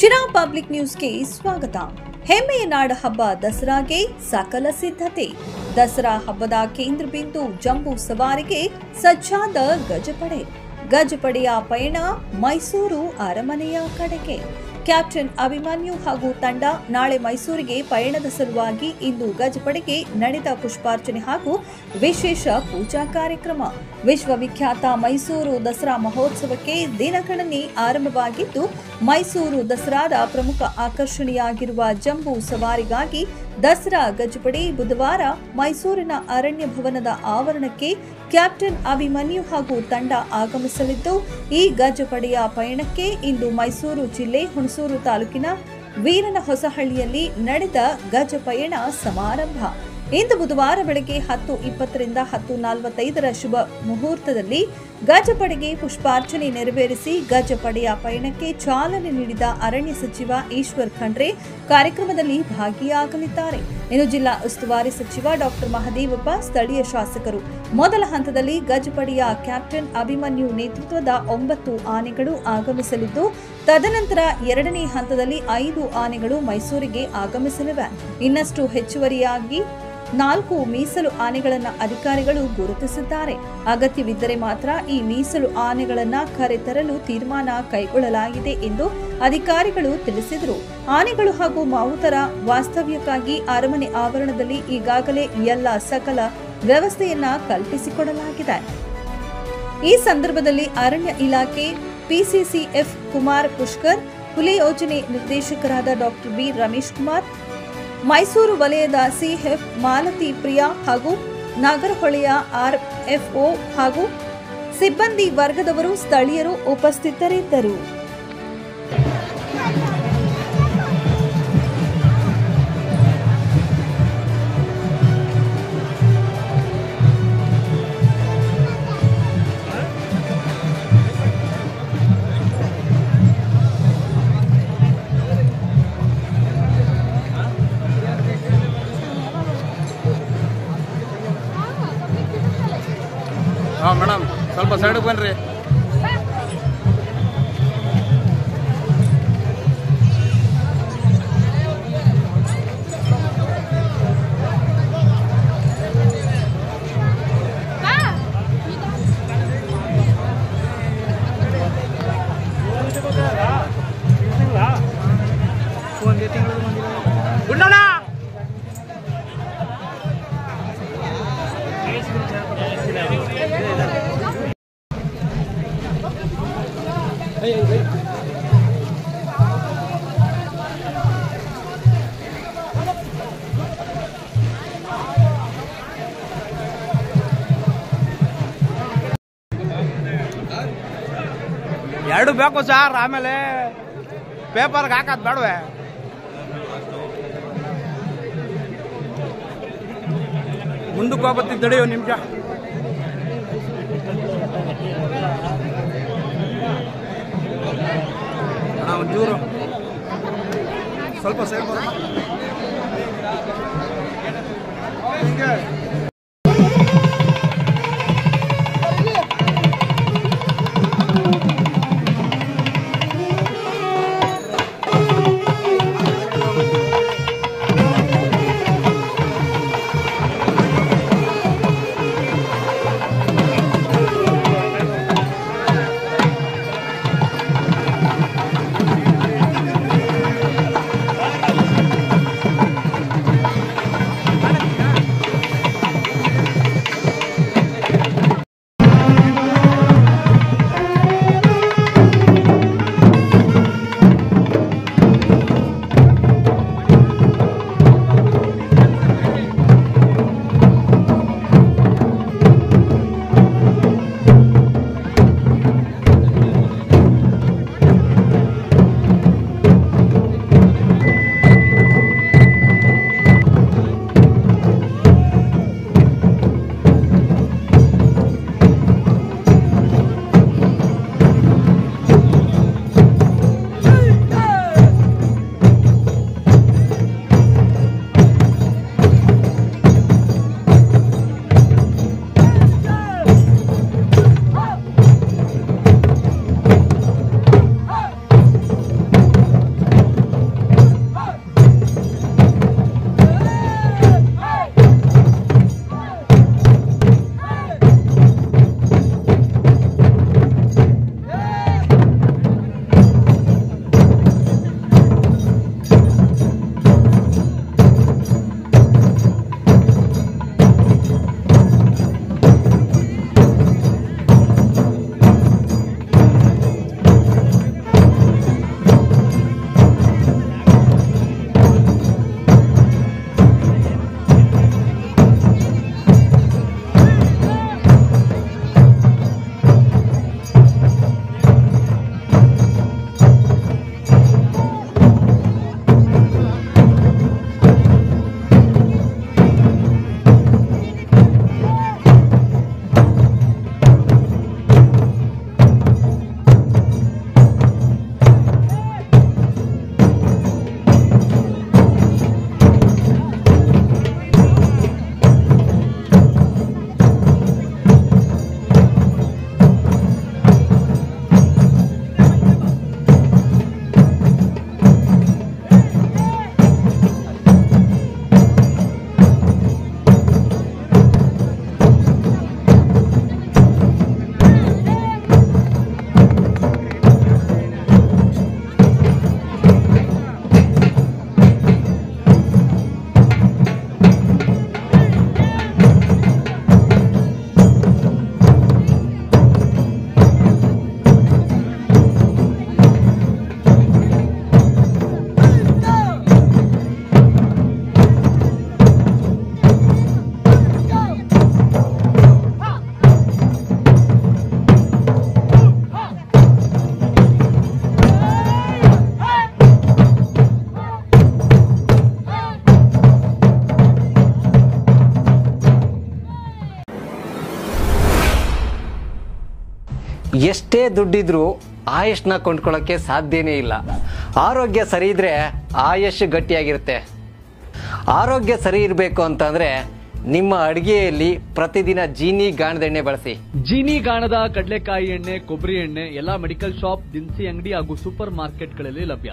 Sira public ನ್ಯೂಸ್ಗೆ ಸ್ವಾಗತ. ಹೆಮ್ಮೆಯ ನಾಡ ಹಬ್ಬ ದಸರಾಗೆ ಸಕಲ ಸಿದ್ಧತೆ. ದಸರಾ ಹಬ್ಬದ ಕೇಂದ್ರ ಬಿಂದು ಜಂಬೂ ಸವಾರಿಗೆ ಸಜ್ಜಾದ ಗಜಪಡೆಯ ಪಯಣ ಮೈಸೂರು ಅರಮನೆಯ ಕಡೆಗೆ. ಕ್ಯಾಪ್ಟನ್ ಅಭಿಮನ್ಯು ಹಾಗೂ ತಂಡ ನಾಳೆ ಮೈಸೂರಿಗೆ ಪಯಣದ ಸಲುವಾಗಿ ಇಂದು ಗಜಪಡೆಗೆ ನಡೆದ ಪುಷ್ಪಾರ್ಚನೆ ಹಾಗೂ ವಿಶೇಷ ಪೂಜಾ ಕಾರ್ಯಕ್ರಮ. ವಿಶ್ವವಿಖ್ಯಾತ ಮೈಸೂರು ದಸರಾ ಮಹೋತ್ಸವಕ್ಕೆ ದಿನಗಣನೆ ಆರಂಭವಾಗಿದ್ದು, ಮೈಸೂರು ದಸರಾದ ಪ್ರಮುಖ ಆಕರ್ಷಣೆಯಾಗಿರುವ ಜಂಬೂ ಸವಾರಿಗಾಗಿ ದಸರಾ ಗಜಪಡೆ ಬುಧವಾರ ಮೈಸೂರಿನ ಅರಣ್ಯ ಭವನದ ಆವರಣಕ್ಕೆ ಕ್ಯಾಪ್ಟನ್ ಅಭಿಮನ್ಯು ಹಾಗೂ ತಂಡ ಆಗಮಿಸಲಿದ್ದು, ಈ ಗಜಪಡೆಯ ಪಯಣಕ್ಕೆ ಇಂದು ಮೈಸೂರು ಜಿಲ್ಲೆ ಹುಣಸೂರು ತಾಲೂಕಿನ ವೀರನಹೊಸಹಳ್ಳಿಯಲ್ಲಿ ನಡೆದ ಗಜ ಪಯಣ ಸಮಾರಂಭ. ಇಂದು ಬುಧವಾರ ಬೆಳಗ್ಗೆ 10:20 ರಿಂದ 10:45 ಶುಭ ಮುಹೂರ್ತದಲ್ಲಿ ಗಜಪಡೆಗೆ ಪುಷ್ಪಾರ್ಚನೆ ನೆರವೇರಿಸಿ ಗಜಪಡೆಯ ಪಯಣಕ್ಕೆ ಚಾಲನೆ ನೀಡಿದ ಅರಣ್ಯ ಸಚಿವ ಈಶ್ವರ್ ಖಂಡ್ರೆ ಕಾರ್ಯಕ್ರಮದಲ್ಲಿ ಭಾಗಿಯಾಗಲಿದ್ದಾರೆ. ಇನ್ನು ಜಿಲ್ಲಾ ಉಸ್ತುವಾರಿ ಸಚಿವ ಡಾಕ್ಟರ್ ಮಹದೇವಪ್ಪ, ಸ್ಥಳೀಯ ಶಾಸಕರು. ಮೊದಲ ಹಂತದಲ್ಲಿ ಗಜಪಡೆಯ ಕ್ಯಾಪ್ಟನ್ ಅಭಿಮನ್ಯು ನೇತೃತ್ವದ 9 ಆನೆಗಳು ಆಗಮಿಸಲಿದ್ದು, ತದನಂತರ ಎರಡನೇ ಹಂತದಲ್ಲಿ 5 ಆನೆಗಳು ಮೈಸೂರಿಗೆ ಆಗಮಿಸಲಿವೆ. ಇನ್ನಷ್ಟು ಹೆಚ್ಚುವರಿಯಾಗಿ 4 ಮೀಸಲು ಆನೆಗಳನ್ನು ಅಧಿಕಾರಿಗಳು ಗುರುತಿಸಿದ್ದಾರೆ. ಅಗತ್ಯವಿದ್ದರೆ ಮಾತ್ರ ಈ ಮೀಸಲು ಆನೆಗಳನ್ನು ಕರೆತರಲು ತೀರ್ಮಾನ ಕೈಗೊಳ್ಳಲಾಗಿದೆ ಎಂದು ಅಧಿಕಾರಿಗಳು ತಿಳಿಸಿದರು. ಆನೆಗಳು ಹಾಗೂ ಮಾವುತರ ವಾಸ್ತವ್ಯಕ್ಕಾಗಿ ಅರಮನೆ ಆವರಣದಲ್ಲಿ ಈಗಾಗಲೇ ಸಕಲ ವ್ಯವಸ್ಥೆಯನ್ನ ಕಲ್ಪಿಸಿಕೊಡಲಾಗಿದೆ. ಈ ಸಂದರ್ಭದಲ್ಲಿ ಅರಣ್ಯ ಇಲಾಖೆ ಪಿಸಿಸಿಎಫ್ ಕುಮಾರ್ ಪುಷ್ಕರ್, ಹುಲಿ ಯೋಜನೆ ನಿರ್ದೇಶಕರಾದ ಡಾಕ್ಟರ್ ಬಿ ರಮೇಶ್ ಕುಮಾರ್, ಮೈಸೂರು ವಲಯದ ಸಿಎಫ್ ಮಾಲತಿ ಪ್ರಿಯಾ ಹಾಗೂ ನಾಗರಹೊಳೆಯ ಆರ್ಎಫ್ಒ ಹಾಗೂ ಸಿಬ್ಬಂದಿ ವರ್ಗದವರು, ಸ್ಥಳೀಯರು ಉಪಸ್ಥಿತರಿದ್ದರು. ಮೇಡಮ್, ಸ್ವಲ್ಪ ಸೈಡ್ಗೆ ಬನ್ರಿ. ಎರಡು ಬೇಕು ಸರ್, ಆಮೇಲೆ ಪೇಪರ್ಗೆ ಹಾಕದ್ ಬೇಡವೆ. ಮುಂದಕ್ಕೆ ಹೋಗ್ಬತ್ತಿ ಒಂದು ನಿಮಿಷ. ಒಂಚೂರು ಸ್ವಲ್ಪ ಸೈಡ್ ಹಿಂಗೆ. ಎಷ್ಟೇ ದುಡ್ಡಿದ್ರೂ ಆಯುಷ್ನ ಕೊಂಡ್ಕೊಳ್ಳೋಕ್ಕೆ ಸಾಧ್ಯನೇ ಇಲ್ಲ. ಆರೋಗ್ಯ ಸರಿ ಇದ್ರೆ ಆಯುಷ್ ಗಟ್ಟಿಯಾಗಿರುತ್ತೆ. ಆರೋಗ್ಯ ಸರಿ ಇರಬೇಕು ಅಂತಂದ್ರೆ ನಿಮ್ಮ ಅಡಿಗೆಯಲ್ಲಿ ಪ್ರತಿದಿನ ಜೀನಿ ಗಾಣದ ಎಣ್ಣೆ ಬಳಸಿ. ಜೀನಿ ಗಾಣದ ಕಡಲೆಕಾಯಿ ಎಣ್ಣೆ, ಕೊಬ್ಬರಿ ಎಣ್ಣೆ ಎಲ್ಲ ಮೆಡಿಕಲ್ ಶಾಪ್, ದಿನಸಿ ಅಂಗಡಿ ಹಾಗೂ ಸೂಪರ್ ಮಾರ್ಕೆಟ್ಗಳಲ್ಲಿ ಲಭ್ಯ.